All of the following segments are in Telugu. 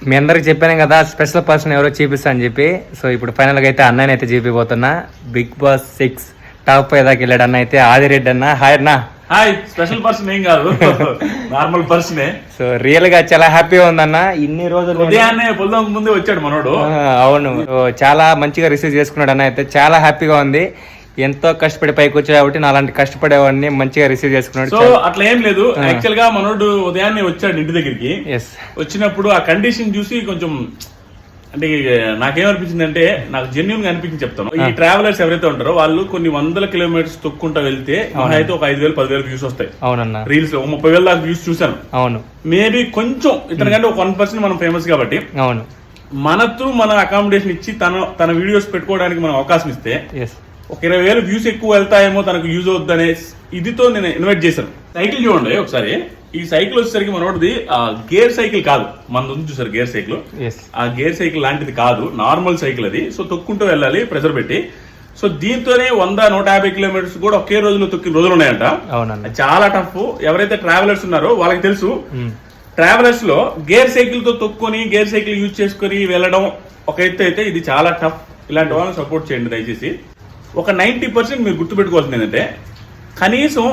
మీ అందరికి చెప్పాను కదా స్పెషల్ పర్సన్ ఎవరో చూపిస్తా అని చెప్పి. సో ఇప్పుడు ఫైనల్ గా అయితే అన్నని అయితే చూపిపోతున్నా. బిగ్ బాస్ 6 టాప్ 5 దాకా వెళ్ళాడు అన్న అయితే ఆదిరెడ్డి అన్న. హాయ్ అన్న. హాయ్. స్పెషల్ పర్సన్ ఏం కాదు, నార్మల్ పర్సనే. సో రియల్ గా చాలా హ్యాపీగా ఉందన్న. ఇన్ని రోజులు ఉదయాన్నే పొద్దుకు ముందే వచ్చాడు మనోడు. అవును, చాలా మంచిగా రిసీవ్ చేసుకున్నాడు అన్న అయితే. చాలా హ్యాపీగా ఉంది. ఎంతో కష్టపడి పైకి వచ్చాడు కాబట్టి నా అలాంటి కష్టపడేవాడిని మంచిగా రిసీవ్ చేసుకున్నాడు. సో అట్లా ఏం లేదు, యాక్చువల్ గా మనోడు ఉదయాన్నే వచ్చాడు ఇంటి దగ్గరికి. వచ్చినప్పుడు ఆ కండిషన్ చూసి కొంచెం అంటే నాకేమనిపించింది అంటే, నాకు జెన్యున్ గా అనిపించింది చెప్తాను. ఈ ట్రావెలర్స్ ఎవరైతే ఉంటారో వాళ్ళు కొన్ని వందల కిలోమీటర్స్ తొక్కుంటా వెళ్తే అయితే ఒక 5,000 10,000 వ్యూస్ వస్తాయి. అవునన్నా, రీల్స్ లో 30,000 దాకా వ్యూస్ చూసాను. అవును, మేబీ కొంచెం ఇతనికంటే ఒక 1% మనం ఫేమస్ కాబట్టి అవును మనతో మన అకామిడేషన్ ఇచ్చి తన వీడియోస్ పెట్టుకోవడానికి మనం అవకాశం ఇస్తే ఒక 20,000 వ్యూస్ ఎక్కువ వెళ్తాయేమో, తనకు యూజ్ అవుద్దనే ఇదితో నేను ఇన్వైట్ చేశాను. సైకిల్ చూడండి ఒకసారి. ఈ సైకిల్ వచ్చేసరికి మనోడిది గేర్ సైకిల్ కాదు, మన ఉంది చూసారు గేర్ సైకిల్. ఆ గేర్ సైకిల్ లాంటిది కాదు, నార్మల్ సైకిల్ అది. సో తొక్కుంటూ వెళ్ళాలి ప్రెషర్ పెట్టి. సో దీంతోనే 100-150 కిలోమీటర్స్ కూడా ఒకే రోజులో తొక్కిన రోజులు ఉన్నాయంట. చాలా టఫ్. ఎవరైతే ట్రావెలర్స్ ఉన్నారో వాళ్ళకి తెలుసు. ట్రావెలర్స్ లో గేర్ సైకిల్ తో తొక్కుని గేర్ సైకిల్ యూజ్ చేసుకుని వెళ్ళడం ఒక ఎత్తు అయితే, ఇది చాలా టఫ్. ఇలాంటి వాళ్ళని సపోర్ట్ చేయండి దయచేసి. ఒక 90% మీరు గుర్తుపెట్టుకోవాల్సింది ఏంటంటే, కనీసం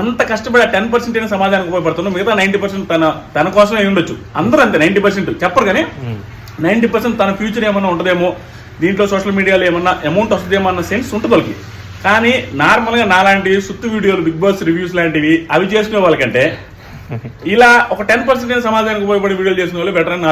అంత కష్టపడి 10% అయినా సమాజానికి ఉపయోగపడుతున్నాం. మిగతా 90% తన కోసం ఉండొచ్చు. అందరూ అంతే, 90% చెప్పరు కానీ 90% తన ఫ్యూచర్ ఏమన్నా ఉంటుందేమో, దీంట్లో సోషల్ మీడియాలో ఏమన్నా అమౌంట్ వస్తుందేమో అన్న సెన్స్ ఉంటుంది వాళ్ళకి. కానీ నార్మల్ గా నాలాంటి సుత్తు వీడియోలు, బిగ్ బాస్ రివ్యూస్ లాంటివి అవి చేసుకునే వాళ్ళకంటే ఇలా ఒక 10% అయినా సమాజానికి ఉపయోగపడే వీడియోలు చేసుకునే వాళ్ళు బెటర్ అని